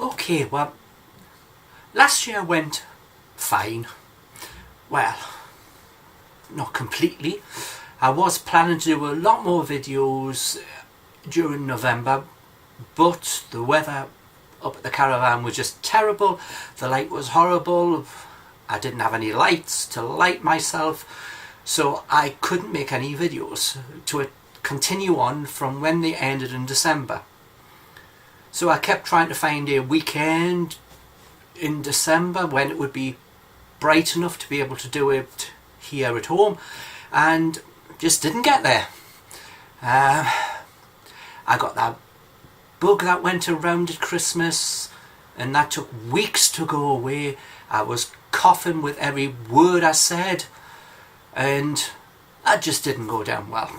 Okay, well, last year went fine. Well, not completely. I was planning to do a lot more videos during November, but the weather up at the caravan was just terrible. The light was horrible. I didn't have any lights to light myself, so I couldn't make any videos to continue on from when they ended in December. So I kept trying to find a weekend in December when it would be bright enough to be able to do it here at home, and just didn't get there. I got that bug that went around at Christmas, and that took weeks to go away. I was coughing with every word I said, and that just didn't go down well.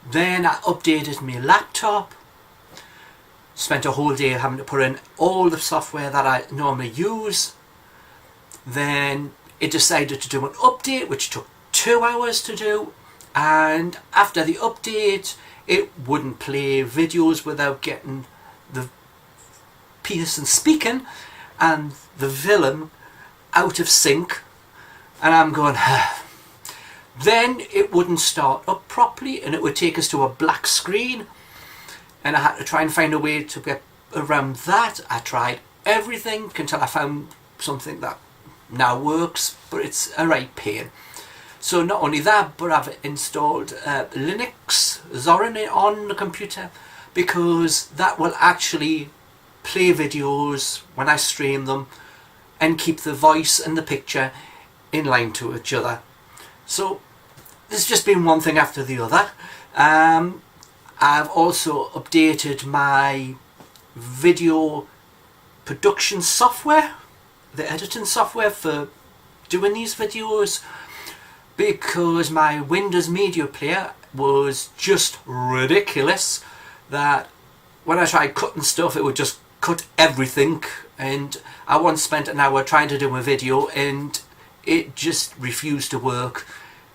Then I updated my laptop, spent a whole day having to put in all the software that I normally use. Then it decided to do an update which took 2 hours to do, and after the update it wouldn't play videos without getting the person speaking and the villain out of sync, and I'm going Then it wouldn't start up properly and it would take us to a black screen, and I had to try and find a way to get around that. I tried everything until I found something that now works, but it's a right pain. So not only that, but I've installed Linux Zorin on the computer, because that will actually play videos when I stream them and keep the voice and the picture in line to each other. So there's just been one thing after the other. I've also updated my video production software, the editing software for doing these videos, because my Windows Media Player was just ridiculous. That when I tried cutting stuff, it would just cut everything, and I once spent an hour trying to do a video and it just refused to work,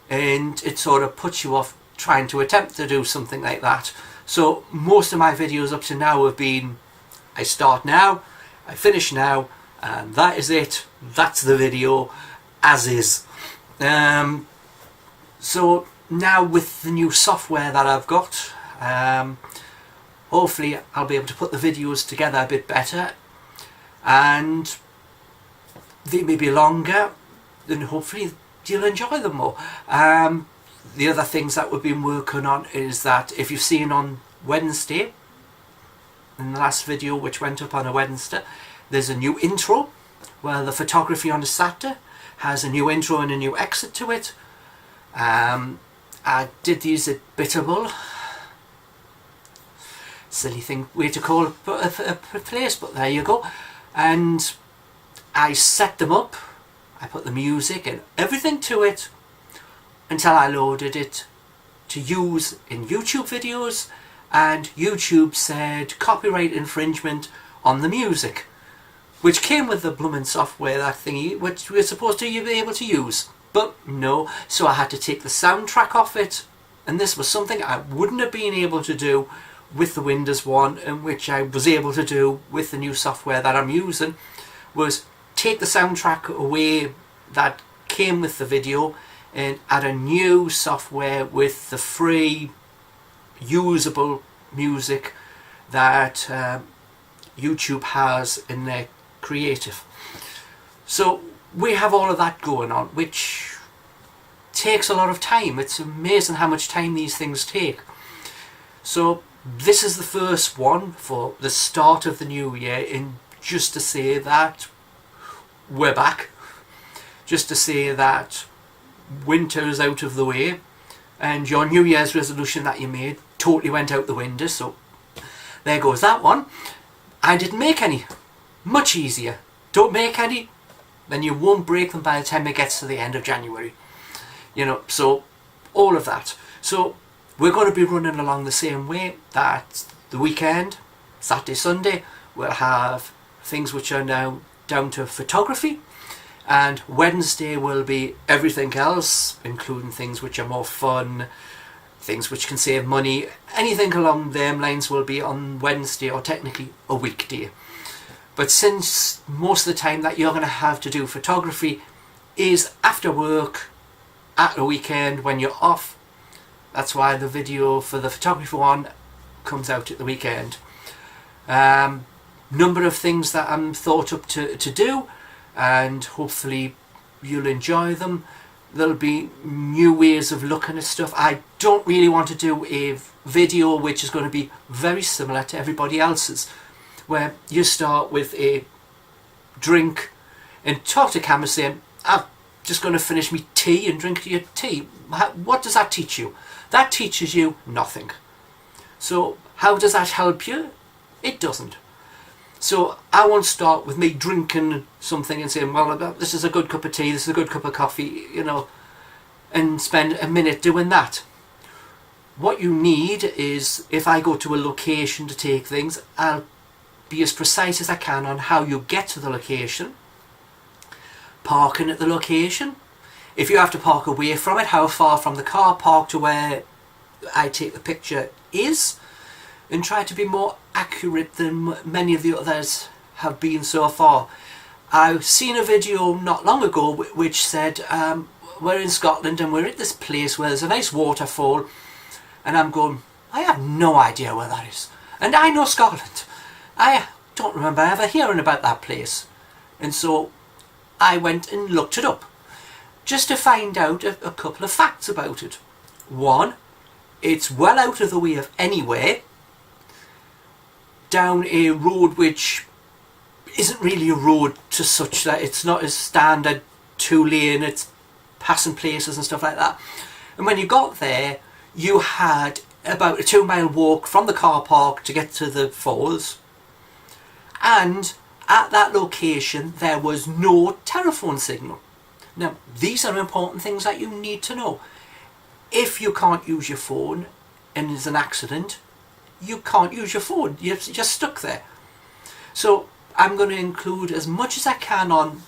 and it sort of puts you off trying to attempt to do something like that. So most of my videos up to now have been, I start now, I finish now, and that is it. That's the video as is. So now with the new software that I've got, hopefully I'll be able to put the videos together a bit better, and they may be longer, and hopefully you'll enjoy them more. The other things that we've been working on is that, if you've seen on Wednesday, in the last video which went up on a Wednesday, there's a new intro where the photography on the Saturday has a new intro and a new exit to it. I did these at Bitterbull. Silly thing way to call a place, but there you go. And I set them up, I put the music and everything to it until I loaded it to use in YouTube videos, and YouTube said copyright infringement on the music, which came with the blooming software, that thingy, which we're supposed to be able to use. But no, so I had to take the soundtrack off it, and this was something I wouldn't have been able to do with the Windows one, and which I was able to do with the new software that I'm using, was take the soundtrack away that came with the video and add a new software with the free usable music that YouTube has in their creative. So we have all of that going on, which takes a lot of time. It's amazing how much time these things take. So this is the first one for the start of the new year, and just to say that we're back, just to say that winter's out of the way, and your New Year's resolution that you made totally went out the window, so there goes that one. I didn't make any. Much easier. Don't make any, then you won't break them by the time it gets to the end of January. You know, so all of that. So we're going to be running along the same way. That the weekend, Saturday, Sunday, we'll have things which are now down to photography, and Wednesday will be everything else, including things which are more fun, things which can save money. Anything along them lines will be on Wednesday, or technically a weekday. But since most of the time that you're going to have to do photography is after work, at the weekend when you're off, that's why the video for the photography one comes out at the weekend. Number of things that I'm thought up to do, and hopefully you'll enjoy them. There'll be new ways of looking at stuff. I don't really want to do a video which is going to be very similar to everybody else's, where you start with a drink and talk to camera saying, I'm just going to finish me tea and drink your tea. What does that teach you? That teaches you nothing. So how does that help you? It doesn't. So I won't start with me drinking something and saying, well, this is a good cup of tea, this is a good cup of coffee, you know, and spend a minute doing that. What you need is, if I go to a location to take things, I'll be as precise as I can on how you get to the location, parking at the location, if you have to park away from it, how far from the car park to where I take the picture is, and try to be more accurate than many of the others have been so far. I've seen a video not long ago which said we're in Scotland and we're at this place where there's a nice waterfall, and I'm going, I have no idea where that is, and I know Scotland. I don't remember ever hearing about that place. And so I went and looked it up just to find out a couple of facts about it. One, it's well out of the way of anywhere, down a road which isn't really a road to such that it's not as standard 2-lane, it's passing places and stuff like that. And when you got there, you had about a 2-mile walk from the car park to get to the falls. And at that location there was no telephone signal. Now these are important things that you need to know. If you can't use your phone and there's an accident, you can't use your phone, you're just stuck there. So I'm going to include as much as I can on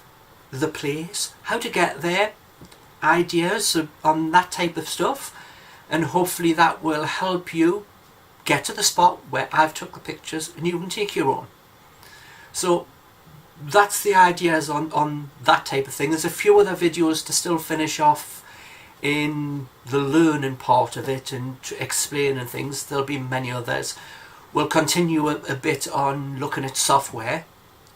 the place, how to get there, ideas on that type of stuff, and hopefully that will help you get to the spot where I've took the pictures and you can take your own. So that's the ideas on that type of thing. There's a few other videos to still finish off in the learning part of it and explaining things. There'll be many others. We'll continue a bit on looking at software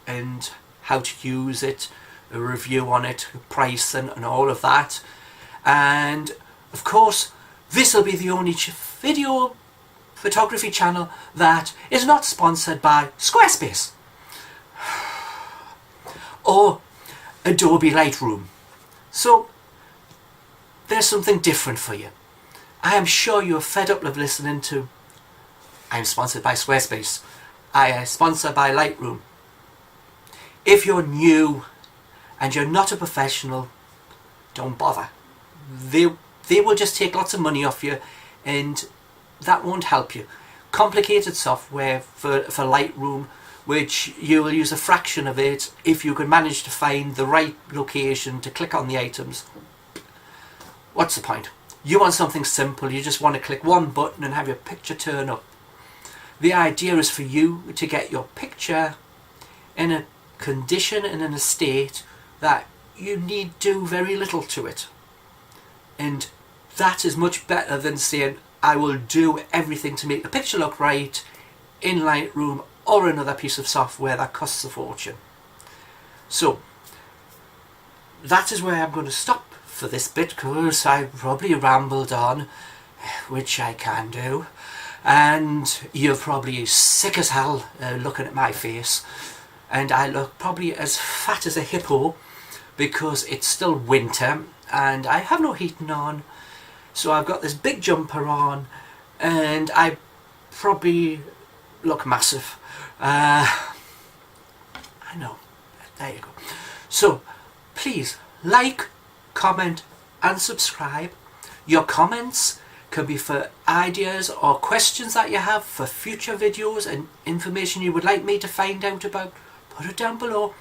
and how to use it, a review on it, price and all of that. And of course this will be the only video photography channel that is not sponsored by Squarespace or Adobe Lightroom. So there's something different for you. I am sure you're fed up of listening to I'm sponsored by Squarespace, I am sponsored by Lightroom. If you're new and you're not a professional, don't bother. They will just take lots of money off you and that won't help you. Complicated software for Lightroom, which you will use a fraction of it if you can manage to find the right location to click on the items. What's the point? You want something simple, you just want to click one button and have your picture turn up. The idea is for you to get your picture in a condition and in a state that you need do very little to it. And that is much better than saying I will do everything to make the picture look right in Lightroom or another piece of software that costs a fortune. So that is where I'm going to stop for this bit, because I probably rambled on, which I can do, and you're probably sick as hell looking at my face, and I look probably as fat as a hippo because it's still winter and I have no heating on. So I've got this big jumper on and I probably look massive. I know, there you go. So please like, comment and subscribe. Your comments can be for ideas or questions that you have for future videos and information you would like me to find out about. Put it down below.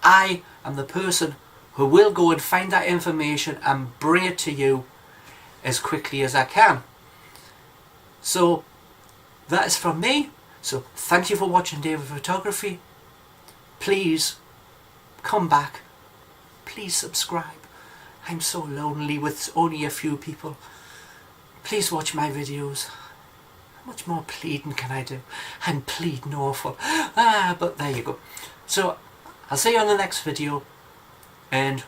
I am the person who will go and find that information and bring it to you as quickly as I can. So that is from me. So thank you for watching David Photography. Please come back. Please subscribe. I'm so lonely with only a few people. Please watch my videos. How much more pleading can I do? I'm pleading awful. But there you go. So I'll see you on the next video and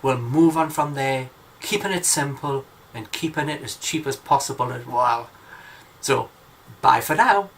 we'll move on from there, keeping it simple and keeping it as cheap as possible as well. So bye for now.